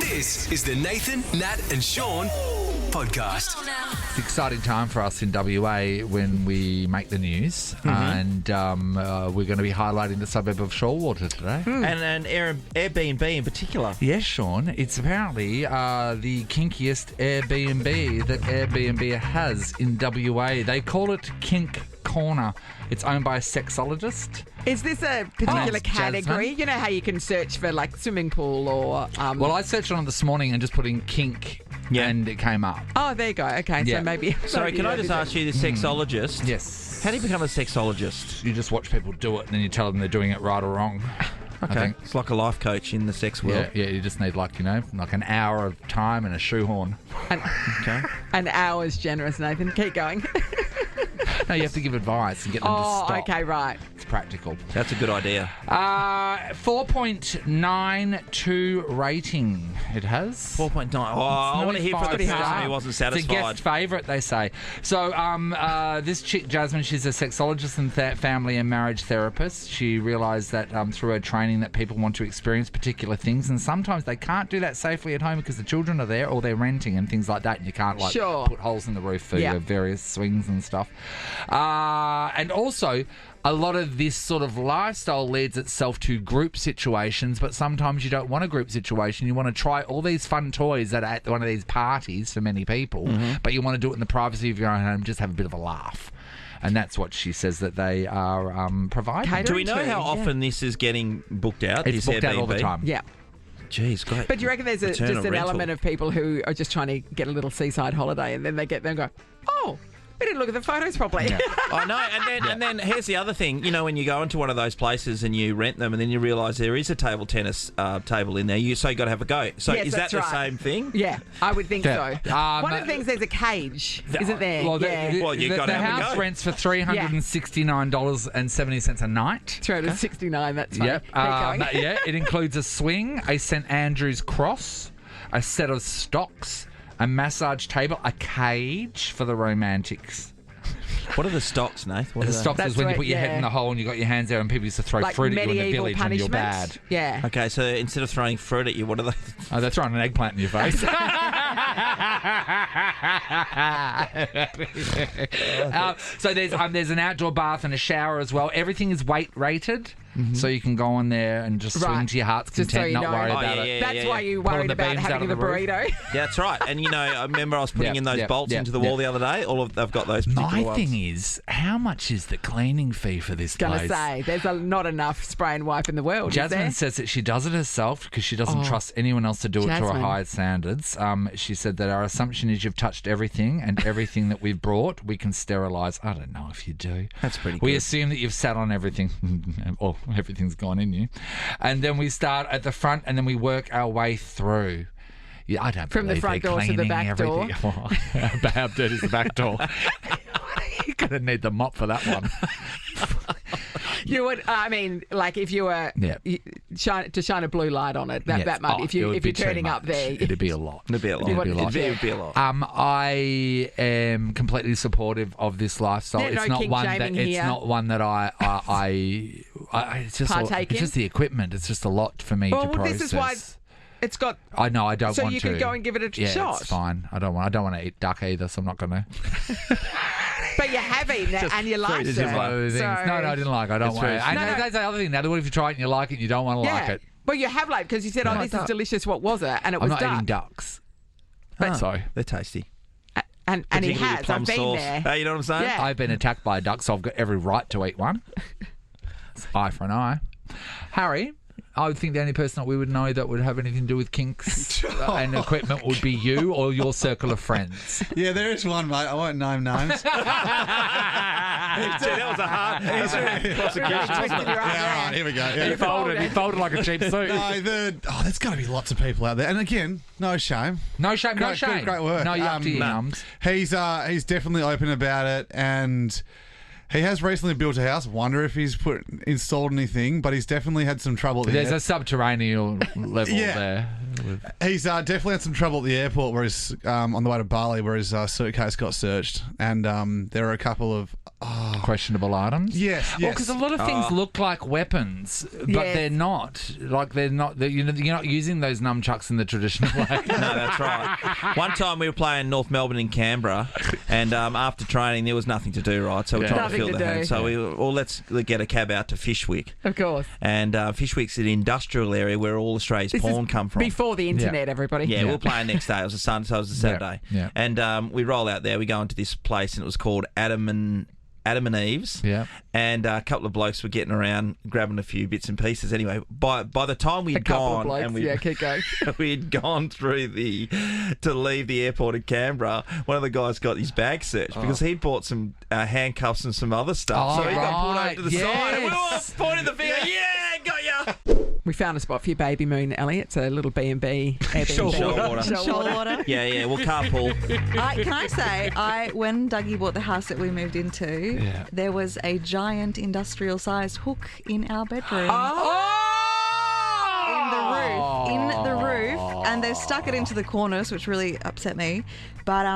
This is the Nathan, Nat and Sean podcast. It's an exciting time for us in WA when we make the news, and we're going to be highlighting the suburb of Shoalwater today. And Airbnb in particular. Yes, Sean, it's apparently the kinkiest Airbnb that Airbnb has in WA. They call it Kink Corner. It's owned by a sexologist. Is this a particular name's category? Jasmine. You know how you can search for like swimming pool or... Well, I searched on it this morning and just put in kink, and it came up. Oh, there you go. Okay, Yeah. so maybe... Sorry, can I just ask you, the sexologist? Yes. How do you become a sexologist? You just watch people do it and then you tell them they're doing it right or wrong. I think. It's like a life coach in the sex world. Yeah, you just need like an hour of time and a shoehorn. Okay. An hour's generous, Nathan. Keep going. No, you have to give advice and get them to stop. Okay, right. It's practical. That's a good idea. 4.92 rating it has. 4.9. Oh, I want to hear from the person who wasn't It's a satisfied. guest favourite, they say. So this chick, Jasmine, she's a sexologist and family and marriage therapist. She realised that through her training that people want to experience particular things, and sometimes they can't do that safely at home because the children are there or they're renting and things like that, and you can't put holes in the roof for your various swings and stuff. And also, a lot of this sort of lifestyle leads itself to group situations, but sometimes you don't want a group situation. You want to try all these fun toys that are at one of these parties for many people, but you want to do it in the privacy of your own home, just have a bit of a laugh. And that's what she says that they are providing. Do we know how often this is getting booked out? It's booked out all the time. Yeah. Jeez, great. But do you reckon there's just an rental. element of people who are just trying to get a little seaside holiday and then they get there and go, oh, we didn't look at the photos properly. Yeah. I know, and then here's the other thing. You know, when you go into one of those places and you rent them, and then you realise there is a table tennis table in there, so you got to have a go. So Yes, is that that's the right. same thing? Yeah, I would think Yeah. so. One of the things, there's a cage, isn't there? Well, Well, you gotta the have a house go. rents for $369.70 a night. 369, that's funny. Yep. Keep going. It includes a swing, a St Andrew's cross, a set of stocks, a massage table, a cage for the romantics. What are the stocks, Nath? What The are they? stocks That's is when you right, put your head in the hole and you got your hands there, and people used to throw Like fruit at you in the medieval village and you're punishment. bad. Yeah. Okay, so instead of throwing fruit at you, what are they? Oh, they're throwing an eggplant in your face. So there's an outdoor bath and a shower as well. Everything is weight rated, so you can go in there and just swing Right. to your heart's Just so content, you not know. worry Oh, about yeah, it. yeah. That's why you Pulling worried the about beams out having the of the roof. burrito. Yeah, that's right. And you know, I remember I was putting in those bolts into the wall the other day. They've got those particular My ones. thing is, how much is the cleaning fee for this Gonna place? say, there's not enough spray and wipe in the world, Jasmine is says that she does it herself because she doesn't trust anyone else to do it to Jasmine. her high standards. She said that our assumption is you've touched everything, and everything that we've brought, we can sterilise. I don't know if you do. That's pretty We good. assume that you've sat on everything, or everything's gone in you. And then we start at the front, and then we work our way through. Yeah, I don't From the believe front they're door to the cleaning back door. everything. How dirty is the back door? You're going to need the mop for that one. You would, I mean, like if you were shine a blue light on it, that might. If you're turning up there, it'd be a lot. It'd be a lot. It'd be a lot. It'd be a lot. I am completely supportive of this lifestyle. Yeah, it's no not kink one that shaming it's here. not one that I it's just Partake it's in? just the equipment. It's just a lot for me to process. this is why it's got. I know I don't So want you to. could go and give it a yeah, shot. It's fine. I don't want to eat duck either, so I'm not going to. But you have eaten it and you liked it. No, I didn't like it. I don't want it. And No. that's the other thing. Now, what if you try it and you like it and you don't want to like it? Well, you have like because you said, "Oh, this is delicious." What was it? And it I'm was not eating duck. ducks. Ah, So they're tasty. And he Particularly has. plum I've been sauce. there. Hey, you know what I'm saying? Yeah. I've been attacked by a duck, so I've got every right to eat one. It's eye for an eye. Harry, I would think the only person that we would know that would have anything to do with kinks and equipment would be you or your circle of friends. Yeah, there is one, mate. I won't name names. That was a hard prosecution. Twisting your arm Yeah, all right, around. here we go. Yeah. He folded like a cheap suit. No, there's got to be lots of people out there. And again, no shame. No shame, no shame. Great work. No yuck to your yums. He's definitely open about it, and he has recently built a house. Wonder if he's installed anything, but he's definitely had some trouble at the There's a subterranean level Yeah. there. He's definitely had some trouble at the airport where he's on the way to Bali, where his suitcase got searched, and there are a couple of questionable items. Yes, Well, yes. because a lot of things look like weapons, but Yes. they're not. Like they're not. You're not using those nunchucks in the traditional way. No, that's right. One time we were playing North Melbourne in Canberra, and after training there was nothing to do, right? So we're trying Nothing to fill to the do. head. So let's get a cab out to Fishwick. Of course. And Fishwick's an industrial area where all Australia's This porn is come from. before the internet, everybody. Yeah, we were playing next day. It was a Sunday, so it was a Saturday. Yeah. And we roll out there. We go into this place, and it was called Adam and Eve's. Yeah. And a couple of blokes were getting around, grabbing a few bits and pieces. Anyway, by the time A we'd couple of gone blokes. and Yeah, keep going. we'd gone through to leave the airport in Canberra, one of the guys got his bag searched because he'd bought some handcuffs and some other stuff. Oh, So he got pulled over right, to the side, and we were all yes. pointing the finger. Yeah, got ya. We found a spot for your baby moon, Ellie. It's a little B&B. Shorewater. Shorewater. Yeah, we'll carpool. Can I say, when Dougie bought the house that we moved into, there was a giant industrial-sized hook in our bedroom. In the roof, and they stuck it into the corners, which really upset me. But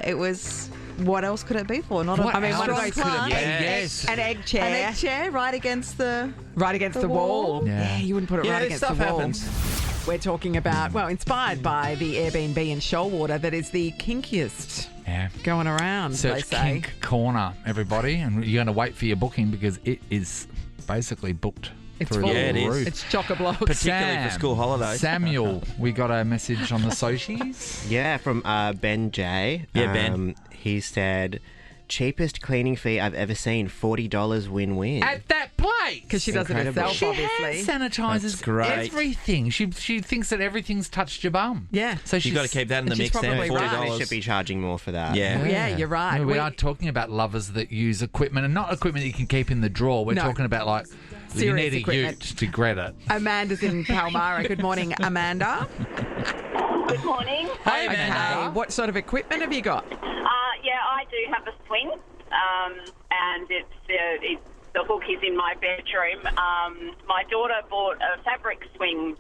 it was. What else could it be for? Not What a else strong could it be? plant. Yes. An egg chair. An egg chair right against the the wall. Yeah. You wouldn't put it right this against the stuff wall. happens. We're talking about, inspired by the Airbnb in Shoalwater that is the kinkiest Yeah. going around, Search they say. Kink Corner, everybody, and you're going to wait for your booking because it is basically booked It's through full. the Yeah, it is. roof. It's chock-a-block. Particularly for school holidays. Samuel, we got a message on the socials. Yeah, from Ben J. Yeah, Ben. He said, cheapest cleaning fee I've ever seen, $40 win-win. At that place. Because she does it Incredible. herself, She obviously. hand sanitizes That's great. everything. She thinks that everything's touched your bum. Yeah. So she's You've got to keep that in the and she's mix then. probably $40. right. They should be charging more for that. Yeah. Yeah, you're right. No, we are talking about lovers that use equipment, and not equipment that you can keep in the drawer. We're No. talking about like you Serious need a equipment. ute to gret it. Amanda's in Palmyra. Good morning, Amanda. Good morning. Hey, Okay, Amanda. what sort of equipment have you got? Yeah, I do have a swing, and the hook is in my bedroom. My daughter bought a fabric swing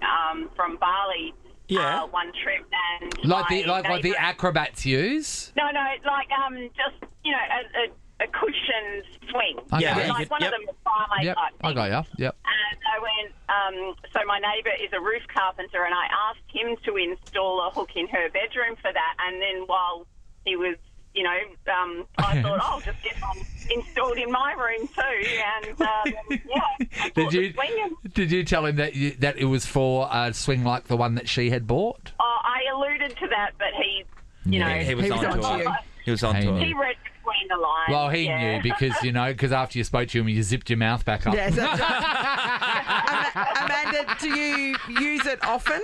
from Bali Yeah. one trip, and Like the my what the neighbour- acrobats use. No, like just a cushioned swing. Okay. Yeah, Like you could- one yep. of them ballet Yep, type I got things. you. Yep. And I went, so my neighbour is a roof carpenter, and I asked him to install a hook in her bedroom for that. And then while he was, I thought, I'll just get one installed in my room too. And I bought the swing and, Did you tell him that that it was for a swing like the one that she had bought? I alluded to that, but he, He was on on to to you. it. He was on He to knew. he it. read between the lines. Well, he yeah. knew because after you spoke to him, you zipped your mouth back up. Yes, that's right. Amanda, do you use it often?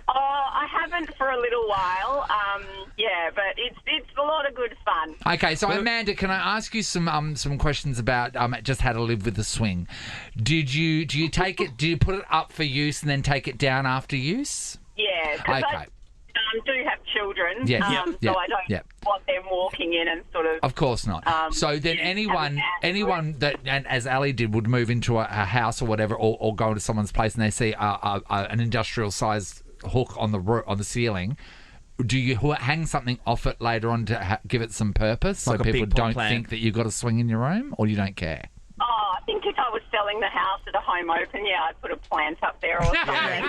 I haven't for a little while. But it's a lot of good fun. Okay, so Amanda, can I ask you some questions about just how to live with the swing? Do you take it? Do you put it up for use and then take it down after use? Yeah, because Okay. I do have children, Yeah, so I don't want them walking in and sort of. Of course not. So then anyone that, and as Ali did, would move into a house or whatever, or go into someone's place and they see an industrial-sized hook on the ceiling. Do you hang something off it later on to give it some purpose, Like so a people big pot don't plant. think that you've got a swing in your room, or you don't care? I think if I was selling the house at a home open, I'd put a plant up there or something.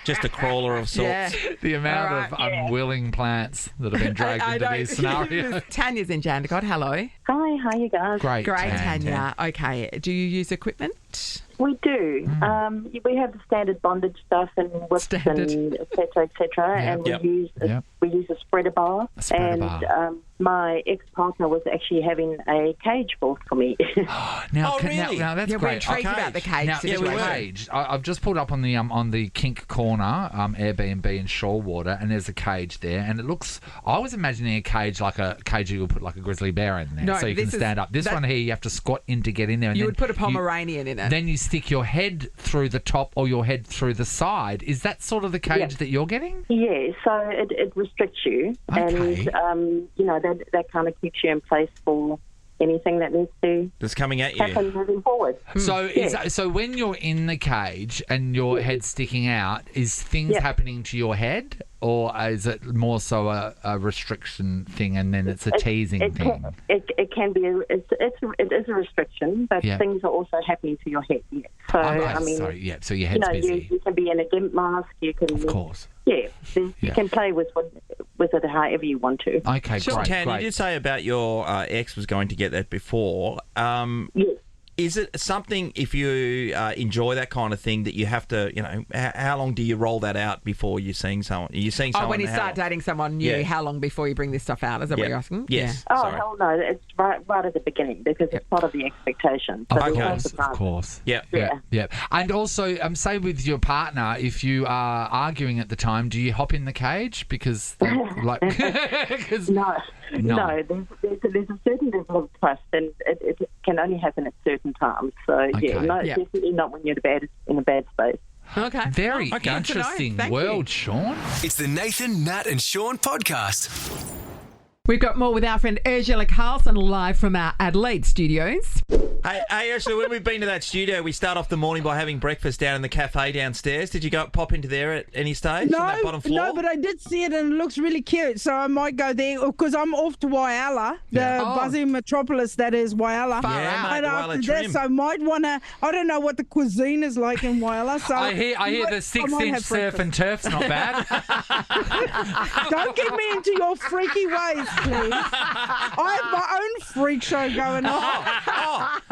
Just a crawler of sorts. Yeah. The amount All of right, unwilling plants that have been dragged into these scenarios. Tanya's in Jandakot. Hello. Hi, how you guys? Great, Great, Tan. Tanya. Okay. Do you use equipment? We do. We have the standard bondage stuff and whips Standard. and et cetera, and Yep. we use a spreader bar. A spreader and bar. My ex-partner was actually having a cage bought for me. Now, Oh, really? now that's Yeah, we're great. intrigued about the cage Now, situation. cage. I've just pulled up on the Kink Corner Airbnb in Shoalwater, and there's a cage there, and it looks. I was imagining a cage like a cage you would put like a grizzly bear in there, No, so you can this is- stand up. This that- one here, you have to squat in to get in there. And You then would put a Pomeranian in it. Then you stick your head through the top or your head through the side. Is that sort of the cage that you're getting? Yeah, so it restricts you, Okay. and that kind of keeps you in place for anything that needs to That's coming at you. happen moving forward. So when you're in the cage and your head's sticking out, is things happening to your head, or is it more so a restriction thing, and then it's a teasing thing? It can be. It is a restriction, but things are also happening to your head. Yeah. So so your head's busy. You can be in a gimp mask. You can, of course. Yeah, you can play with it however you want to. Okay, great. Tan, you did say about your ex was going to get that before. Yes. Is it something, if you enjoy that kind of thing, that you have to, how long do you roll that out before you're seeing someone? Are you seeing someone? When you start dating someone new, how long before you bring this stuff out? Is that what you're asking? Yes. Oh, Sorry. hell no. It's right at the beginning because it's part of the expectation. So Of course. Yeah. And also, say with your partner, if you are arguing at the time, do you hop in the cage? Because, No. There's a certain level of trust, and it can only happen at certain times. So, definitely not when you're in a bad space. Okay. Very interesting world, Sean. It's the Nathan, Nat and Sean podcast. We've got more with our friend Urzila Carlson live from our Adelaide studios. Hey, Ursula, when we've been to that studio, we start off the morning by having breakfast down in the cafe downstairs. Did you pop into there at any stage on that bottom floor? No, but I did see it and it looks really cute, so I might go there because I'm off to Whyalla, the buzzing metropolis that is Whyalla. Mate, after this, I might want to, I don't know what the cuisine is like in Whyalla. So I hear the 6-inch surf and turf's not bad. Don't get me into your freaky ways, please. I have my own freak show going on.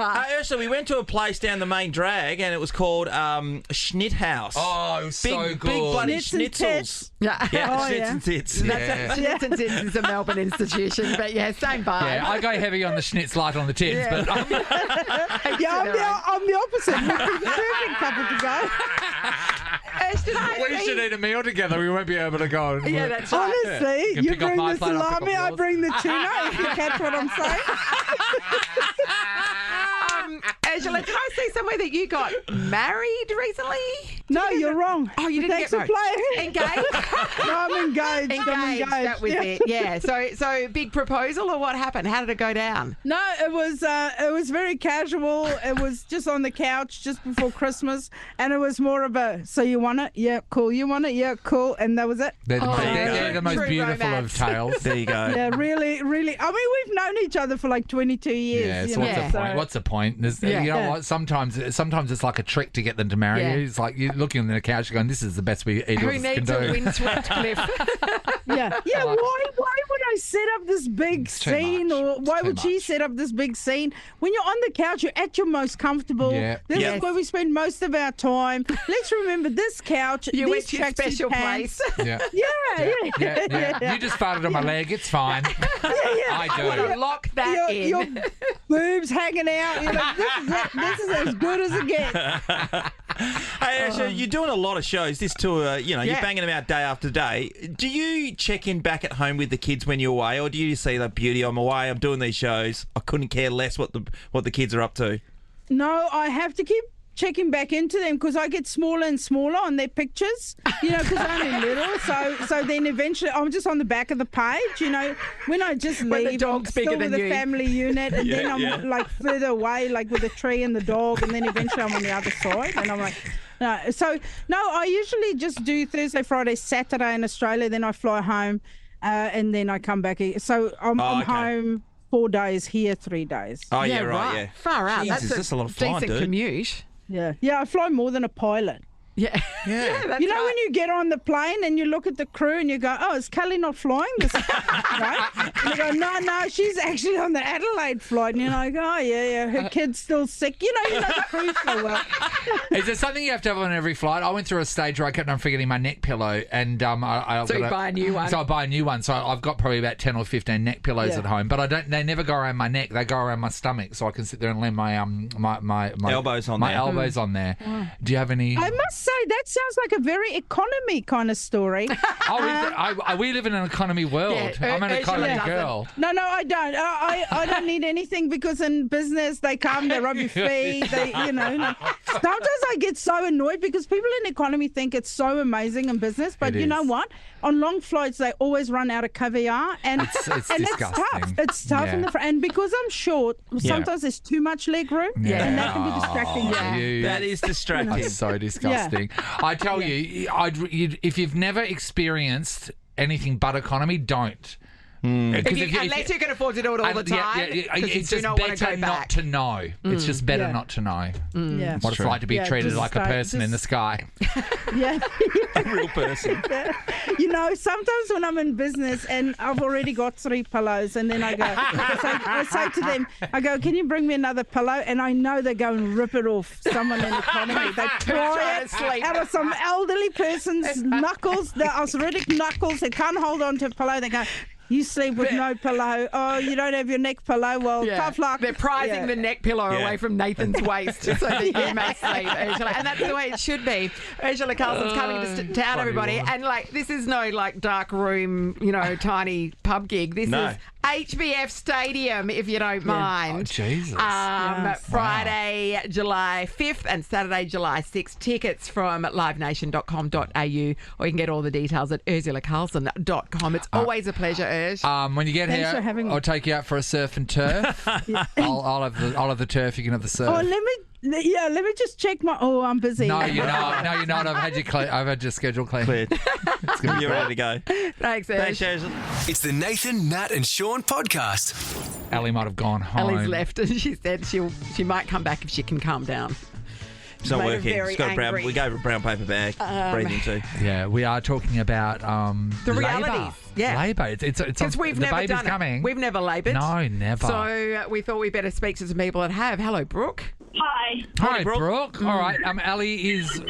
Ursula, we went to a place down the main drag and it was called Schnit House. Oh, it was so good. Big bloody Schnitz and schnitzels. Yeah. Schnitz and tits. Schnitz and tits is a Melbourne institution, but same vibe. Yeah, I go heavy on the schnitz, light on the tits, but I'm the opposite. We're the perfect couple to go. we should eat a meal together. We won't be able to go. Yeah, that's right. Honestly, you bring the salami, I bring the tuna, if you catch what I'm saying. Angela, did I see somewhere that you got married recently? No, you're wrong. Oh, you didn't get married. Engaged? No, I'm engaged. That was it. Yeah. So big proposal, or what happened? How did it go down? No, it was very casual. It was just on the couch just before Christmas, and it was more of a, so you want it? Yeah, cool. You want it? Yeah, cool. And that was it. They're the most True beautiful romance. of tales. There you go. Yeah, really, really. I mean, we've known each other for like 22 years. Yeah, you so know, what's the point? What's the point? You know what? Sometimes it's like a trick to get them to marry you. It's like you're looking on the couch going, this is the best we either of us can do. Who needs a windswept cliff? Yeah. Why would I set up this big scene, or why would she set up this big scene? When you're on the couch, you're at your most comfortable. Yeah. This is where we spend most of our time. Let's remember this couch. You went these to your special pants. place. Yeah. Yeah. You just farted on my leg. It's fine. I do. I want to lock that in. Your boobs hanging out. You're like, this is as good as it gets. Hey, Ursula, you're doing a lot of shows. This tour, you're banging them out day after day. Do you check in back at home with the kids when you're away, or do you see the beauty? I'm away. I'm doing these shows. I couldn't care less what the kids are up to. No, I have to keep checking back into them because I get smaller and smaller on their pictures, because I'm in little. So then eventually I'm just on the back of the page, when I just When the leave, dog's I'm bigger still than with the you. family unit, and then I'm like further away, like with the tree and the dog, and then eventually I'm on the other side, and I'm like, no. So, no, I usually just do Thursday, Friday, Saturday in Australia, then I fly home, and then I come back. So I'm home 4 days, here 3 days. Oh, yeah, right, yeah. Far out. Jesus, that's a lot of flying, decent dude. commute. Yeah, I fly more than a pilot. Yeah. Yeah. That's You know right. when you get on the plane and you look at the crew and you go, oh, is Kelly not flying? Right? And you go, no, she's actually on the Adelaide flight. And you're like, oh, yeah, her kid's still sick. You know the crew so well. Is there something you have to have on every flight? I went through a stage where I kept on forgetting my neck pillow, and So you buy a new one. So I buy a new one. So I've got probably about 10 or 15 neck pillows at home, but they never go around my neck. They go around my stomach, so I can sit there and lean my elbows on my there. elbows on there. Do you have any? I must say, that sounds like a very economy kind of story. We live in an economy world. Yeah, I'm an economy girl. No, I don't. I don't need anything because in business they come, they rub your feet, Sometimes I get so annoyed because people in economy think it's so amazing in business, but you know what? On long flights they always run out of caviar, and it's and disgusting. It's tough in the front. And because I'm short, sometimes there's too much leg room, and that can be distracting. That is distracting. That's so disgusting. I tell you, if you've never experienced anything but economy, don't. Unless you can afford to do it all the time. It's just better not to know. It's just better not to know what it's like to be treated like a person in the sky. Yeah. A real person. Sometimes when I'm in business and I've already got 3 pillows, and then I go, I say to them, can you bring me another pillow? And I know they go and rip it off someone in economy. They pry it out of some elderly person's knuckles, the arthritic knuckles. They can't hold on to a pillow. They go, you sleep with no pillow. Oh, you don't have your neck pillow. Well, tough luck. They're prizing the neck pillow away from Nathan's waist so that you may sleep, Urzila. And that's the way it should be. Urzila Carlson's coming to town, everybody. Lord. And this is no dark room, tiny pub gig. This is HBF Stadium, if you don't mind. Oh, Jesus. Friday, July 5th and Saturday, July 6th. Tickets from livenation.com.au, or you can get all the details at urzilacarlson.com. It's always a pleasure, Urz. When you get here, I'll take you out for a surf and turf. I'll have the turf. You can have the surf. Oh, let me just check my. Oh, I'm busy. No, you're not. I've had your schedule cleared. You're ready to go. Thanks, Urz. It's the Nathan, Nat and Sean podcast. Ellie might have gone home. Ellie's left, and she said she might come back if she can calm down. It's not working. It's got we gave her a brown paper bag. Breathe into. Yeah, we are talking about the realities. Yeah, labour. It's because we've never baby's done coming. We've never laboured. No, never. So we thought we'd better speak to some people that have. Hello, Brooke. Hi. Hi, Brooke. All right. Ellie is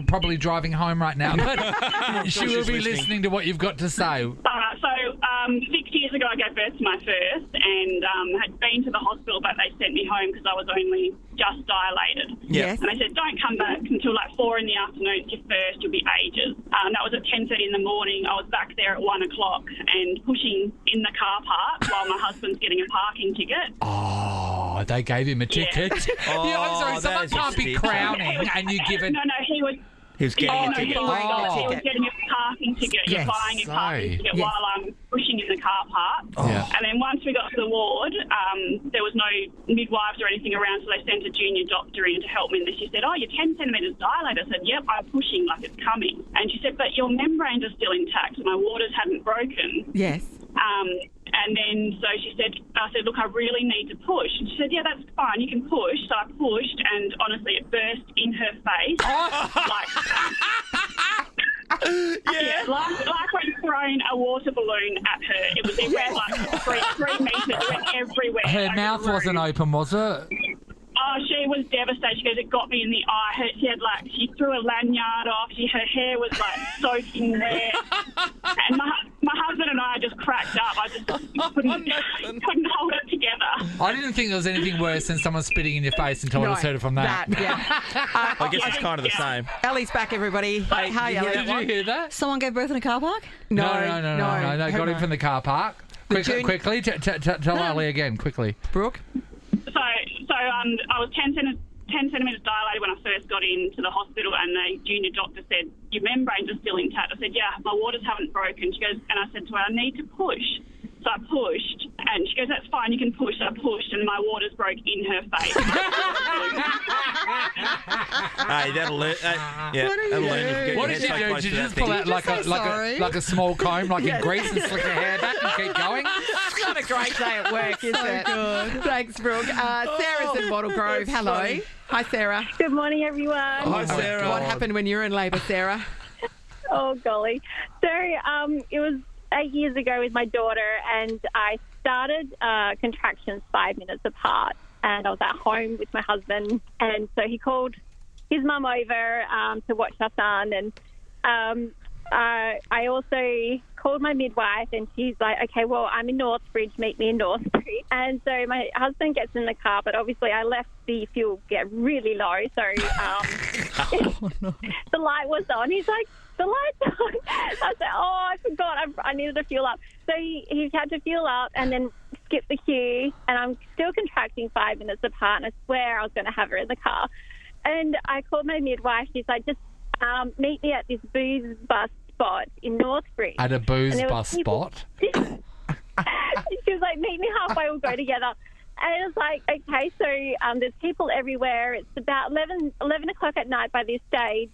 probably driving home right now, but she will be listening to what you've got to say. So 6 years ago, I gave birth to my first and had been to the hospital, but they sent me home because I was only just dilated. Yes. And they said, don't come back until 4 in the afternoon. It's your first. You'll be ages. That was at 10:30 in the morning. I was back there at 1 o'clock and pushing in the car park while my husband's getting a parking ticket. Oh, they gave him a ticket. I'm sorry, someone can't be crowning and you give it. No, he was. He was getting a ticket. He was getting a parking ticket. You're buying a parking ticket while I'm pushing in the car park. And then once we got to the ward, there was no midwives or anything around, so they sent a junior doctor in to help me. And she said, you're 10 centimetres dilated. I said, yep, I'm pushing like it's coming. And she said, but your membranes are still intact. My waters hadn't broken. Yes. And then I said, look, I really need to push. And she said, yeah, that's fine, you can push. So I pushed, and honestly, it burst in her face. Like when throwing a water balloon at her. It went 3 metres, it went everywhere. Her mouth wasn't open, was it? Oh, she was devastated. She goes, it got me in the eye. She threw a lanyard off. Her hair was soaking wet. And my husband and I just cracked up. I just couldn't hold it together. I didn't think there was anything worse than someone spitting in your face until I just heard it from that. I guess it's kind of the same. Ellie's back, everybody. Hi, Ellie. Did you hear that? Someone gave birth in a car park? No. Got him from the car park. Quickly, tell Ellie again, quickly. Brooke? So I was 10 centimetres dilated when I first got into the hospital, and the junior doctor said, your membranes are still intact. I said, yeah, my waters haven't broken. She goes, and I said to her, I need to push. So I pushed, and she goes, that's fine, you can push. So I pushed, and my waters broke in her face. Hey, that'll learn. That'll learn. What did you do? Did you just pull out like a small comb, like in Greece, and slick her hair back and keep going? It's not a great day at work, is it? Good. Thanks, Brooke. Sarah's in Wattle Grove. Hello. Hi, Sarah. Good morning, everyone. Hi, Sarah. What happened when you were in labour, Sarah? Oh, golly. So it was 8 years ago with my daughter, and I started contractions 5 minutes apart, and I was at home with my husband, and so he called his mum over to watch our son, and I also called my midwife, and she's like, okay, well, I'm in Northbridge, meet me in Northbridge. And so my husband gets in the car, but obviously I left the fuel get really low. So the light was on. He's like, the light's on. I said, oh, I forgot. I needed to fuel up. So he had to fuel up and then skip the queue. And I'm still contracting 5 minutes apart. And I swear I was going to have her in the car. And I called my midwife. She's like, just meet me at this booze bus spot in Northbridge. At a booze bus spot? She was like, meet me halfway, we'll go together. And it was like, okay, so there's people everywhere. It's about 11 o'clock at night by this stage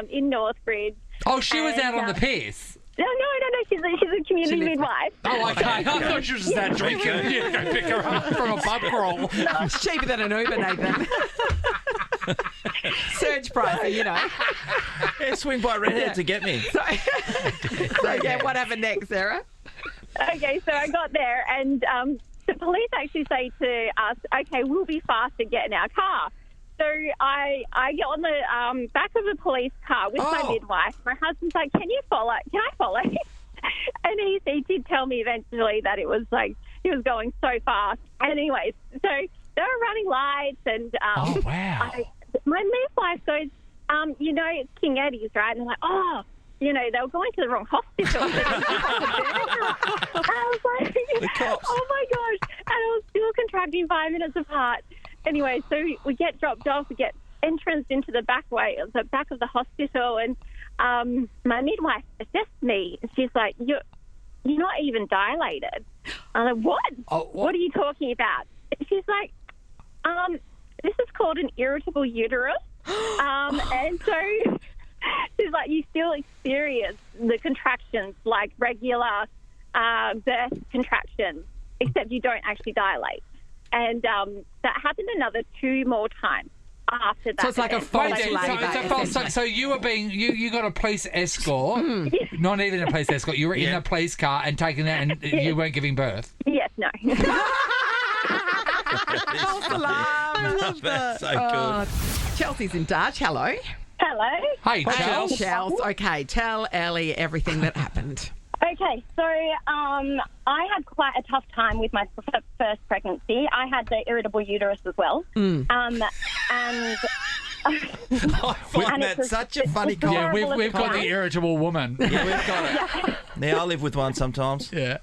in Northbridge. Oh, she was out on the piss? No. She's a community midwife. Oh, okay. I thought she was just out drinking. You go pick her up from a pub crawl. It's cheaper than an Uber, Nathan. Surge price, you know. Yeah, swing by Redhead to get me. So what happened next, Sarah? Okay, so I got there and the police actually say to us, okay, we'll be faster, get in our car. So I get on the back of the police car with my midwife. My husband's like, can I follow? And he did tell me eventually that it was like, he was going so fast. Anyways, so they were running lights and my midwife goes, you know, it's King Eddie's, right? And I'm like, oh, you know, they were going to the wrong hospital. And I was like, oh my gosh. And I was still contracting 5 minutes apart. Anyway, so we get dropped off, we get entrance into the back of the hospital, and my midwife assessed me. And she's like, you're not even dilated. I'm like, what? What are you talking about? And she's like, this is called an irritable uterus. And so she's like, you still experience the contractions like regular birth contractions, except you don't actually dilate. And that happened another 2 more times after that. So it's like a false labour. So you were you got a police escort, not even a police escort. You were in a police car and taken that, and you weren't giving birth. Yes, no. I love that. So good. Chelsea's in touch. Hello. Hello. Hey, Chels. Chels. Okay, tell Ellie everything that happened. Okay, so I had quite a tough time with my first pregnancy. I had the irritable uterus as well. And I find that such a funny Yeah, comment. we've got the irritable woman. Yeah, we've got it. Yeah, I live with one sometimes. Yeah.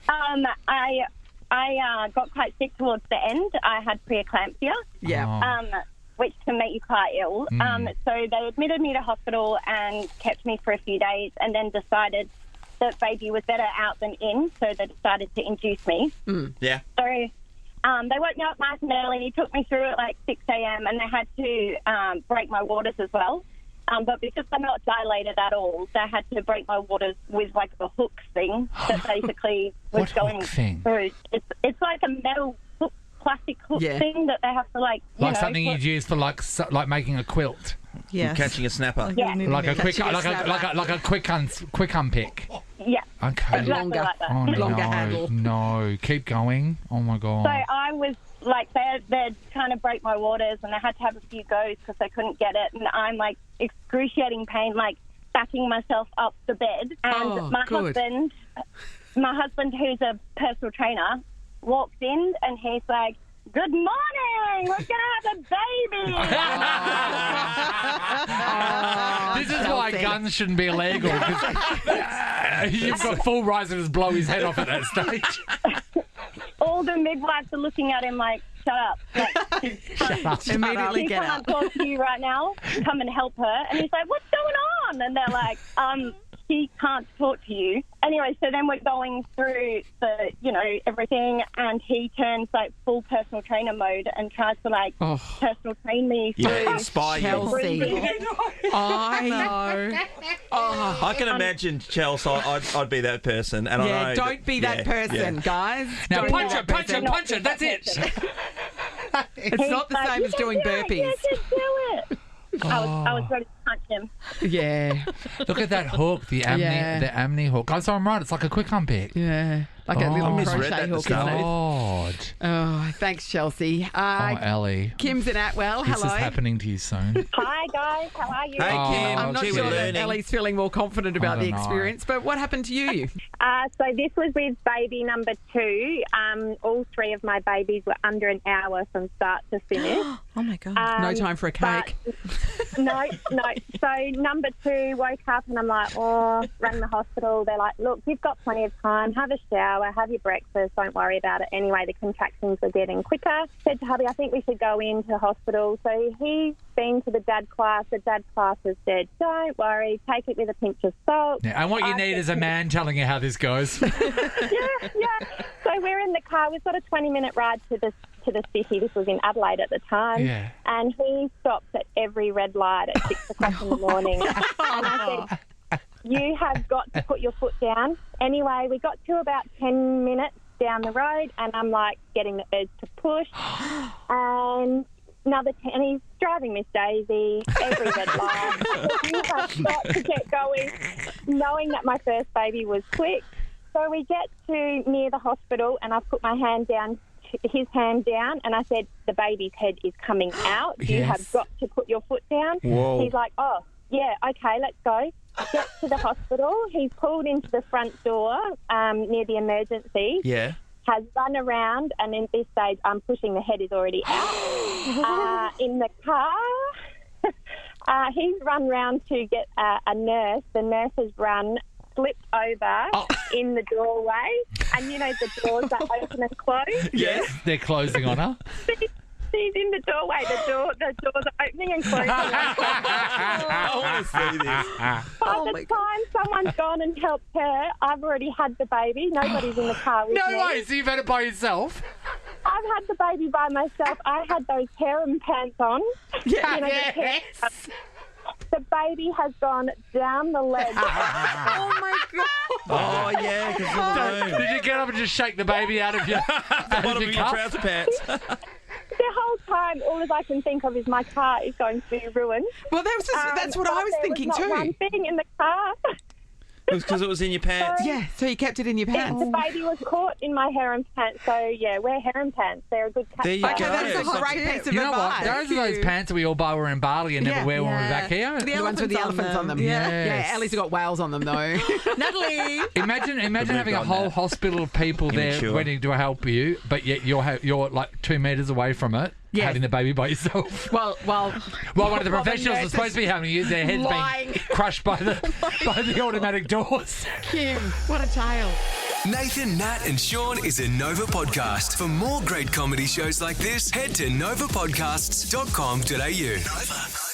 I got quite sick towards the end. I had preeclampsia. Yeah. Which can make you quite ill. So they admitted me to hospital and kept me for a few days, and then decided that baby was better out than in, so they decided to induce me. Yeah. So they woke me up nice and early, took me through at like 6 a.m, and they had to break my waters as well. But because I'm not dilated at all, they had to break my waters with like a hook thing that basically was going through. It's like a metal hook, plastic hook thing that they have to like something you'd use for like making a quilt. Yeah. Catching a snapper. Yeah. Like a quick unpick. Yeah. Okay. Exactly Longer. like that. Oh, Longer no, handle. No, keep going. Oh my god. So I was like, they'd kind of break my waters, and I had to have a few goes because I couldn't get it, and I'm like excruciating pain, like backing myself up the bed, and my husband, who's a personal trainer, walks in and he's like, good morning, we're going to have a baby. This is why guns shouldn't be illegal, because you've got full risers blow his head off at that stage. All the midwives are looking at him like, shut up. Like, Shut up. Immediately she get can't out. talk to you right now. Come and help her. And he's like, what's going on? And they're like, she can't talk to you. Anyway, so then we're going through the, everything, and he turns like full personal trainer mode and tries to like personal train me through. Inspire you. Chelsea. I know. I can imagine, Chelsea, I'd be that person. And I know don't be that person, guys. Now Don't punch be it, that punch it, person. punch it. That's it. It's not the same as doing burpees. You can do it. I was ready to punch him. Yeah. Look at that hook, the amni hook. Oh, so I'm right. It's like a quick unpick. Yeah. Like a little misread crochet that hook, to isn't start it? God. Oh, thanks, Chelsea. Ellie. Kim's in Atwell. This Hello. is happening to you soon. Hi, guys. How are you? Hey, Kim. I'm not Gee, sure we're that learning. Ellie's feeling more confident about the don't know. experience, but what happened to you? So this was with baby number 2. All 3 of my babies were under an hour from start to finish. Oh my God. No time for a cake. No. So number 2 woke up and I'm like, rang the hospital. They're like, look, you've got plenty of time. Have a shower, have your breakfast. Don't worry about it. Anyway, the contractions were getting quicker. Said to hubby, I think we should go into hospital. So he's been to the dad class. The dad class has said, don't worry, take it with a pinch of salt. Yeah, and what you need is a man telling you how this goes. Yeah. So we're in the car. We've got a 20-minute ride to the city. This was in Adelaide at the time. Yeah. And he stops at every red light at 6 o'clock in the morning. And I said, you have got to put your foot down. Anyway, we got to about 10 minutes down the road and I'm like getting the urge to push. And and he's driving Miss Daisy, every red light. You have got to get going, knowing that my first baby was quick. So we get to near the hospital and I've put my hand down, his hand down, and I said, the baby's head is coming out. You have got to put your foot down. Whoa. He's like, oh, yeah, okay, let's go. Get to the hospital. He's pulled into the front door near the emergency. Yeah. Has run around, and in this stage, I'm pushing, the head is already out. In the car, he's run round to get a nurse. The nurse has slipped over in the doorway, and you know the doors that open and close? Yes. They're closing on her. She's in the doorway. The doors are opening and closing. I want to see this. By the time someone's gone and helped her, I've already had the baby. Nobody's in the car with me. No way, so you've had it by yourself? I've had the baby by myself. I had those harem pants on. The baby has gone down the leg. Oh, my God. Oh, yeah, because of the room. Did you get up and just shake the baby out of your, Bottom of your trouser pants. The whole time, all I can think of is my car is going to be ruined. Well, that's what I was thinking too. too. One thing in the car. It was because it was in your pants. Yeah, so you kept it in your pants. The baby was caught in my harem pants, so yeah, wear harem pants. They're a good catch. There you Okay, go. that's a great piece of You know what? advice. Those are those pants that we all buy when we're in Bali and never wear when we're back here. The ones with the elephants on them. Yes. Yeah, Ellie's got whales on them though. Natalie. Imagine having a whole hospital of people there Immature. waiting to help you, but yet you're like 2 meters away from it, having the baby by yourself. Well, one of the professionals is supposed to be having you. Their heads being crushed by the automatic doors. Kim, what a tale. Nathan, Nat, and Sean is a Nova podcast. For more great comedy shows like this, head to novapodcasts.com.au. Nova.